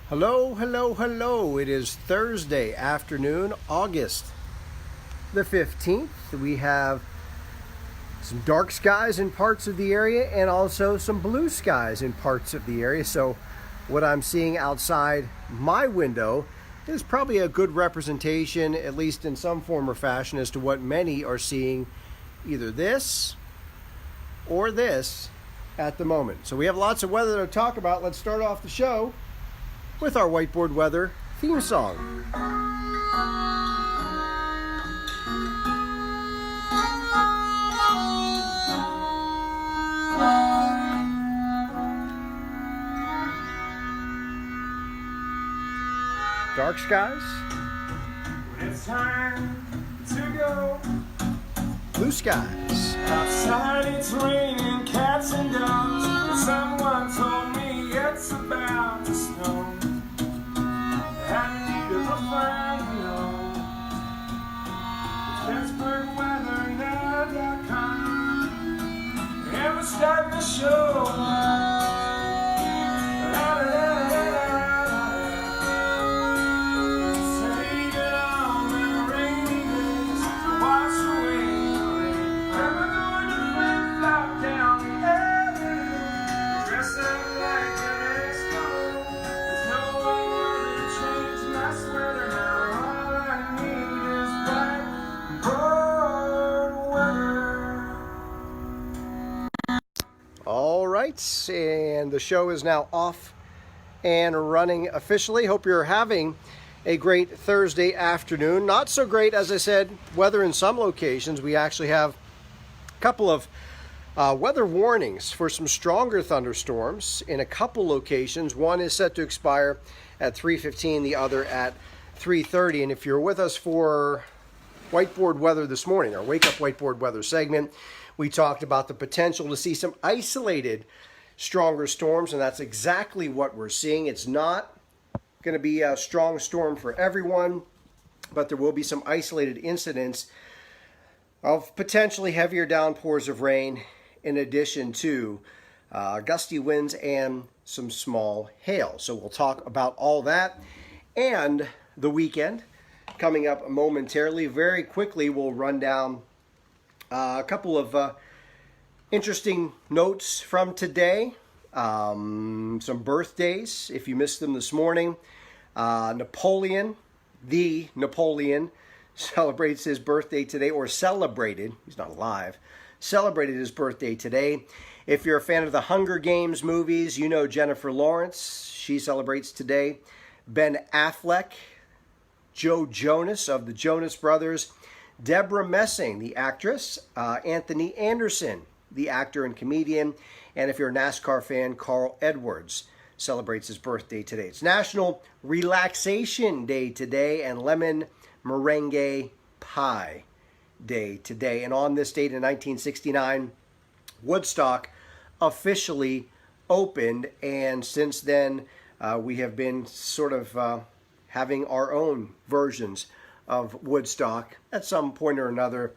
Hello, hello, hello. It is Thursday afternoon, August the 15th. We have some dark skies in parts of the area and also some blue skies in parts of the area. So what I'm seeing outside my window is probably a good representation, at least in some form or fashion, as to what many are seeing, either this or this at the moment. So we have lots of weather to talk about. Let's start off the show with our whiteboard weather theme song. Dark skies. It's time to go. Blue skies. Outside it's raining cats and dogs. Someone told me it's about to snow. I need a friend, it's PittsburghWeatherNow.com. And we're starting the show. All right, and the show is now off and running officially. Hope you're having a great Thursday afternoon. Not so great, as I said, weather in some locations. We actually have a couple of weather warnings for some stronger thunderstorms in a couple locations. One is set to expire at 3:15, the other at 3:30. And if you're with us for whiteboard weather this morning, our Wake Up Whiteboard Weather segment, we talked about the potential to see some isolated stronger storms, and that's exactly what we're seeing. It's not going to be a strong storm for everyone, but there will be some isolated incidents of potentially heavier downpours of rain in addition to gusty winds and some small hail. So we'll talk about all that and the weekend coming up momentarily. Very quickly, we'll run down a couple of interesting notes from today. Some birthdays, if you missed them this morning. Napoleon, the Napoleon, celebrates his birthday today, or celebrated, he's not alive, celebrated his birthday today. If you're a fan of the Hunger Games movies, you know Jennifer Lawrence, she celebrates today. Ben Affleck, Joe Jonas of the Jonas Brothers, Deborah Messing, the actress, Anthony Anderson, the actor and comedian, and if you're a NASCAR fan, Carl Edwards celebrates his birthday today. It's National Relaxation Day today and Lemon Meringue Pie Day today. And on this date in 1969, Woodstock officially opened, and since then we have been sort of having our own versions of Woodstock at some point or another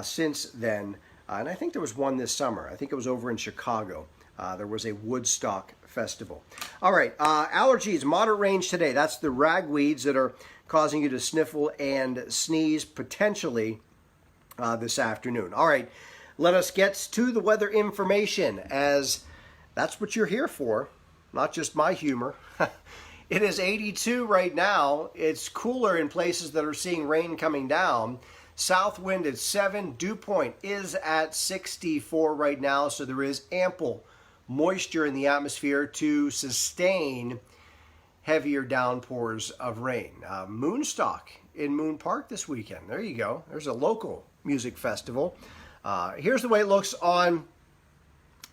since then. And I think there was one this summer. I think it was over in Chicago. There was a Woodstock festival. All right, allergies, moderate range today. That's the ragweeds that are causing you to sniffle and sneeze potentially this afternoon. All right, let us get to the weather information, as that's what you're here for, not just my humor. It is 82 right now. It's cooler in places that are seeing rain coming down. South wind at 7. Dew point is at 64 right now, so there is ample moisture in the atmosphere to sustain heavier downpours of rain. Moonstock in Moon Park this weekend. There you go. There's a local music festival. Here's the way it looks on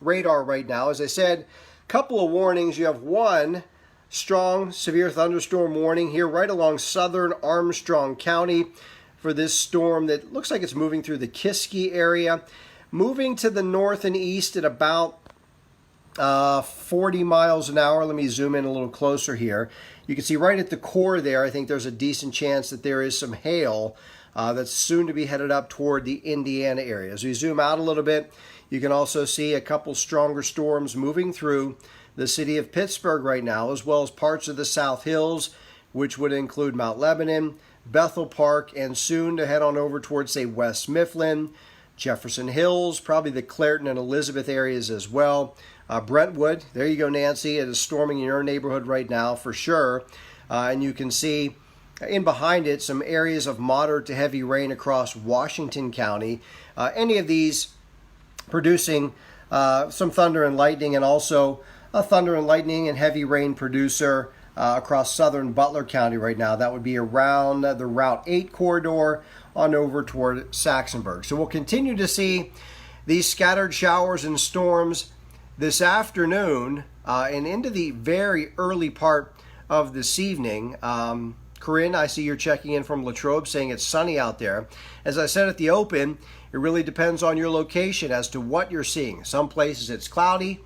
radar right now. As I said, a couple of warnings. You have one strong severe thunderstorm warning here right along southern Armstrong County for this storm that looks like it's moving through the Kiski area, moving to the north and east at about 40 miles an hour. Let me zoom in a little closer here. You can see right at the core there, I think there's a decent chance that there is some hail that's soon to be headed up toward the Indiana area. As we zoom out a little bit, you can also see a couple stronger storms moving through the city of Pittsburgh right now, as well as parts of the South Hills, which would include Mount Lebanon, Bethel Park, and soon to head on over towards, say, West Mifflin, Jefferson Hills, probably the Clairton and Elizabeth areas as well. Brentwood, there you go, Nancy. It is storming in your neighborhood right now for sure. And you can see in behind it some areas of moderate to heavy rain across Washington County. Any of these producing some thunder and lightning, and also a thunder and lightning and heavy rain producer across southern Butler County right now. That would be around the Route 8 corridor on over toward Saxonburg. So we'll continue to see these scattered showers and storms this afternoon and into the very early part of this evening. Corinne, I see you're checking in from Latrobe saying it's sunny out there. As I said at the open, it really depends on your location as to what you're seeing. Some places it's cloudy,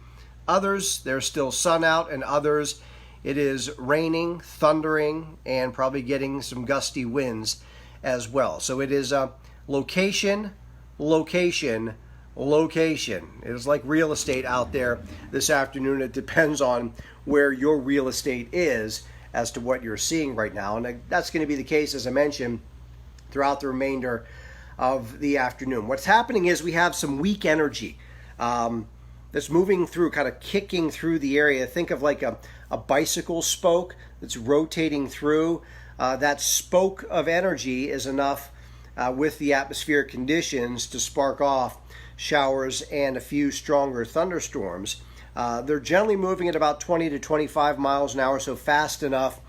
others there's still sun out, and others it is raining, thundering, and probably getting some gusty winds as well. So it is a location, location, location. It is like real estate out there this afternoon. It depends on where your real estate is as to what you're seeing right now. And that's going to be the case, as I mentioned, throughout the remainder of the afternoon. What's happening is we have some weak energy that's moving through, kind of kicking through the area. Think of like a bicycle spoke that's rotating through. That spoke of energy is enough with the atmospheric conditions to spark off showers and a few stronger thunderstorms. They're generally moving at about 20 to 25 miles an hour, so fast enough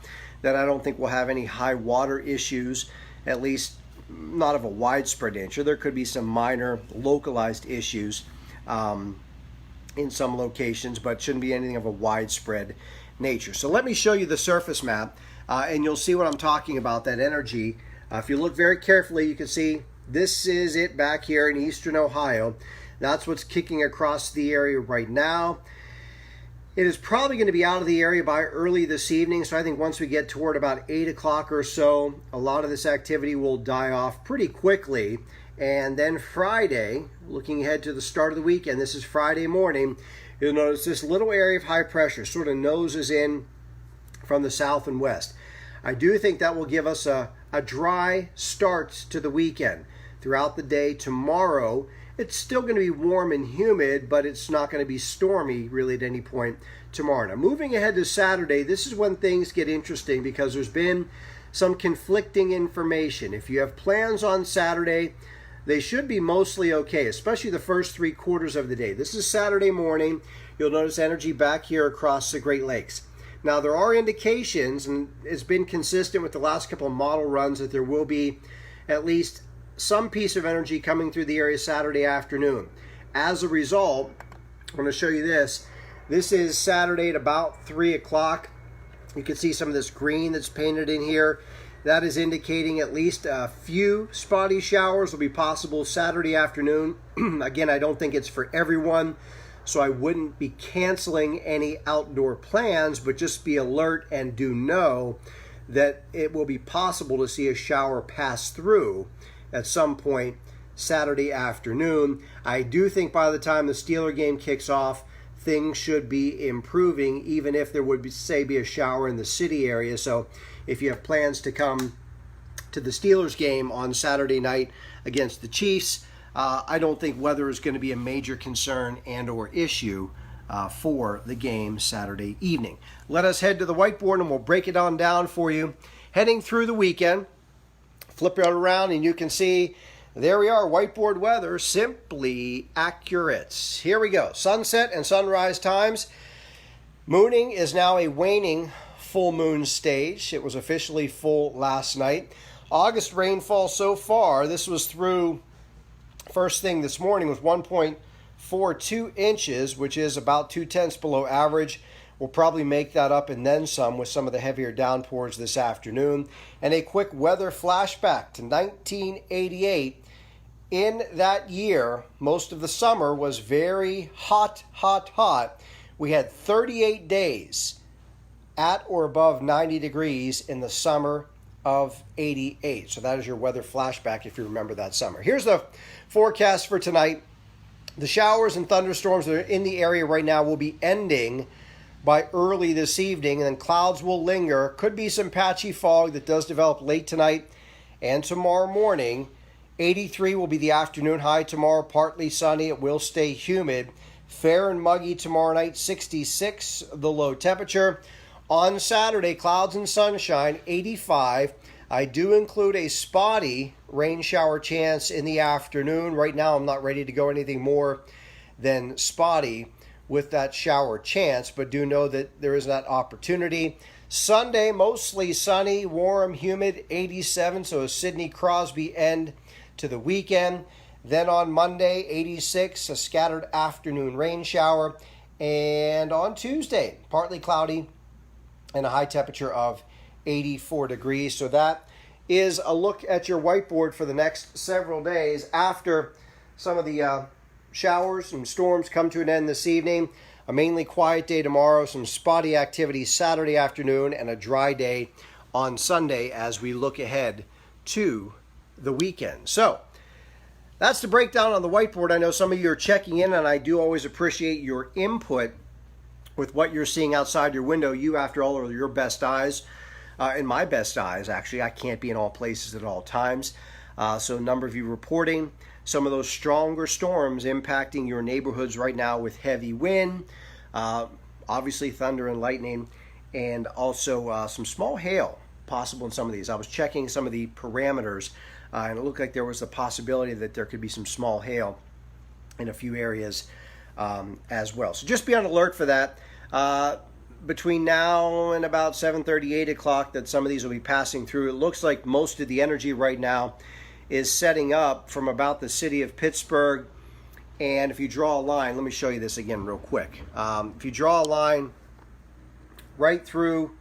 that I don't think we'll have any high water issues, at least not of a widespread nature. There could be some minor localized issues in some locations, but shouldn't be anything of a widespread nature. So let me show you the surface map, and you'll see what I'm talking about, that energy. If you look very carefully, you can see this is it back here in eastern Ohio. That's what's kicking across the area right now. It is probably going to be out of the area by early this evening, so I think once we get toward about 8 o'clock or so, a lot of this activity will die off pretty quickly. And then Friday, looking ahead to the start of the weekend, this is Friday morning, you'll notice this little area of high pressure sort of noses in from the south and west. I do think that will give us a dry start to the weekend. Throughout the day tomorrow, it's still going to be warm and humid, but it's not going to be stormy really at any point tomorrow. Now, moving ahead to Saturday, this is when things get interesting because there's been some conflicting information. If you have plans on Saturday, they should be mostly okay, especially the first 3 quarters of the day. This is Saturday morning. You'll notice energy back here across the Great Lakes. Now, there are indications, and it's been consistent with the last couple of model runs, that there will be at least some piece of energy coming through the area Saturday afternoon. As a result, I'm going to show you this. This is Saturday at about 3 o'clock. You can see some of this green that's painted in here. That is indicating at least a few spotty showers will be possible Saturday afternoon. Again, I don't think it's for everyone, so I wouldn't be canceling any outdoor plans, but just be alert and do know that it will be possible to see a shower pass through at some point Saturday afternoon. I do think by the time the Steeler game kicks off, things should be improving, even if there would be, say, be a shower in the city area. So if you have plans to come to the Steelers game on Saturday night against the Chiefs, I don't think weather is going to be a major concern and or issue for the game Saturday evening. Let us head to the whiteboard and we'll break it on down for you. Heading through the weekend, flip it around and you can see there we are, whiteboard weather, simply accurate. Here we go, sunset and sunrise times. Mooning is now a waning full moon stage. It was officially full last night. August rainfall so far, this was through first thing this morning, was 1.42 inches, which is about 0.2 below average. We'll probably make that up and then some with some of the heavier downpours this afternoon. And a quick weather flashback to 1988. In that year, most of the summer was very hot, hot, hot. We had 38 days at or above 90 degrees in the summer of 88. So that is your weather flashback if you remember that summer. Here's the forecast for tonight. The showers and thunderstorms that are in the area right now will be ending by early this evening, and then clouds will linger. Could be some patchy fog that does develop late tonight and tomorrow morning. 83 will be the afternoon high tomorrow, partly sunny. It will stay humid. Fair and muggy tomorrow night, 66 the low temperature. On Saturday, clouds and sunshine, 85. I do include a spotty rain shower chance in the afternoon. Right now, I'm not ready to go anything more than spotty with that shower chance, but do know that there is that opportunity. Sunday, mostly sunny, warm, humid, 87, so a Sidney Crosby end to the weekend. Then on Monday, 86, a scattered afternoon rain shower. And on Tuesday, partly cloudy and a high temperature of 84 degrees. So that is a look at your whiteboard for the next several days after some of the showers and storms come to an end this evening. A mainly quiet day tomorrow, some spotty activity Saturday afternoon, and a dry day on Sunday as we look ahead to the weekend. So that's the breakdown on the whiteboard. I know some of you are checking in, and I do always appreciate your input with what you're seeing outside your window. You, after all, are your best eyes. And my best eyes, actually. I can't be in all places at all times. So a number of you reporting some of those stronger storms impacting your neighborhoods right now with heavy wind, obviously thunder and lightning, and also some small hail possible in some of these. I was checking some of the parameters, and it looked like there was a possibility that there could be some small hail in a few areas as well. So just be on alert for that. Between now and about 7:30, 8 o'clock, that some of these will be passing through. It looks like most of the energy right now is setting up from about the city of Pittsburgh. And if you draw a line, let me show you this again real quick. If you draw a line right through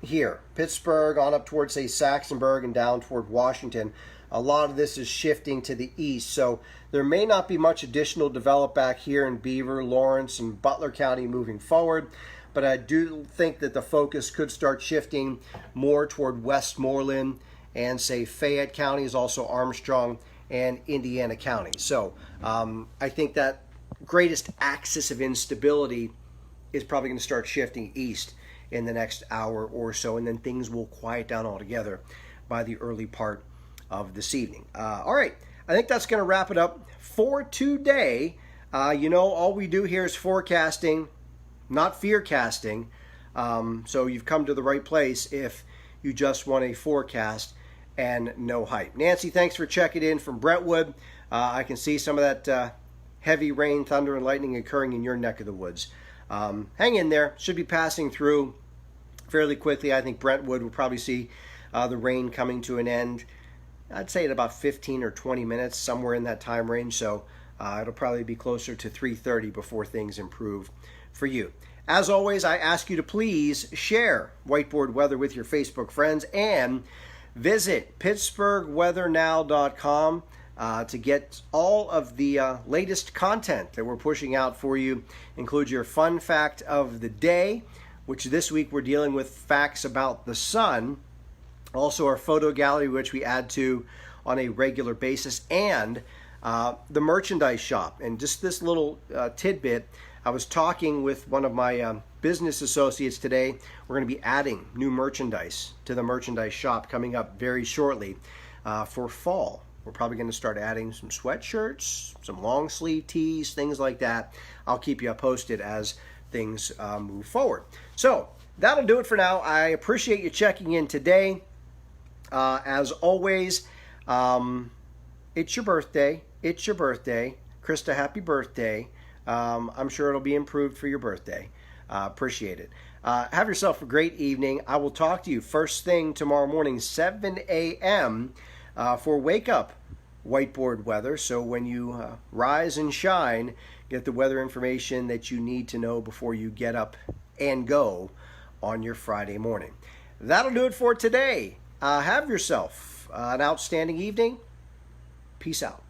here, Pittsburgh on up towards, say, Saxonburg and down toward Washington, a lot of this is shifting to the east. So there may not be much additional develop back here in Beaver, Lawrence, and Butler County moving forward. But I do think that the focus could start shifting more toward Westmoreland and, say, Fayette counties, also Armstrong and Indiana County. So I think that greatest axis of instability is probably going to start shifting east in the next hour or so, and then things will quiet down altogether by the early part of this evening. All right, I think that's going to wrap it up for today. All we do here is forecasting, not fear casting. So you've come to the right place if you just want a forecast and no hype. Nancy, thanks for checking in from Brentwood. I can see some of that heavy rain, thunder, and lightning occurring in your neck of the woods. Hang in there. Should be passing through fairly quickly. I think Brentwood will probably see the rain coming to an end, I'd say in about 15 or 20 minutes, somewhere in that time range. So it'll probably be closer to 3:30 before things improve for you. As always, I ask you to please share Whiteboard Weather with your Facebook friends and visit PittsburghWeatherNow.com to get all of the latest content that we're pushing out for you. Includes your fun fact of the day, which this week we're dealing with facts about the sun. Also our photo gallery, which we add to on a regular basis, and the merchandise shop. And just this little tidbit, I was talking with one of my business associates today. We're going to be adding new merchandise to the merchandise shop coming up very shortly for fall. We're probably going to start adding some sweatshirts, some long sleeve tees, things like that. I'll keep you posted as things move forward. So that'll do it for now. I appreciate you checking in today. As always, it's your birthday. It's your birthday. Krista, happy birthday. I'm sure it'll be improved for your birthday. Appreciate it. Have yourself a great evening. I will talk to you first thing tomorrow morning, 7 a.m. For Wake Up Whiteboard Weather. So when you rise and shine, get the weather information that you need to know before you get up and go on your Friday morning. That'll do it for today. Have yourself an outstanding evening. Peace out.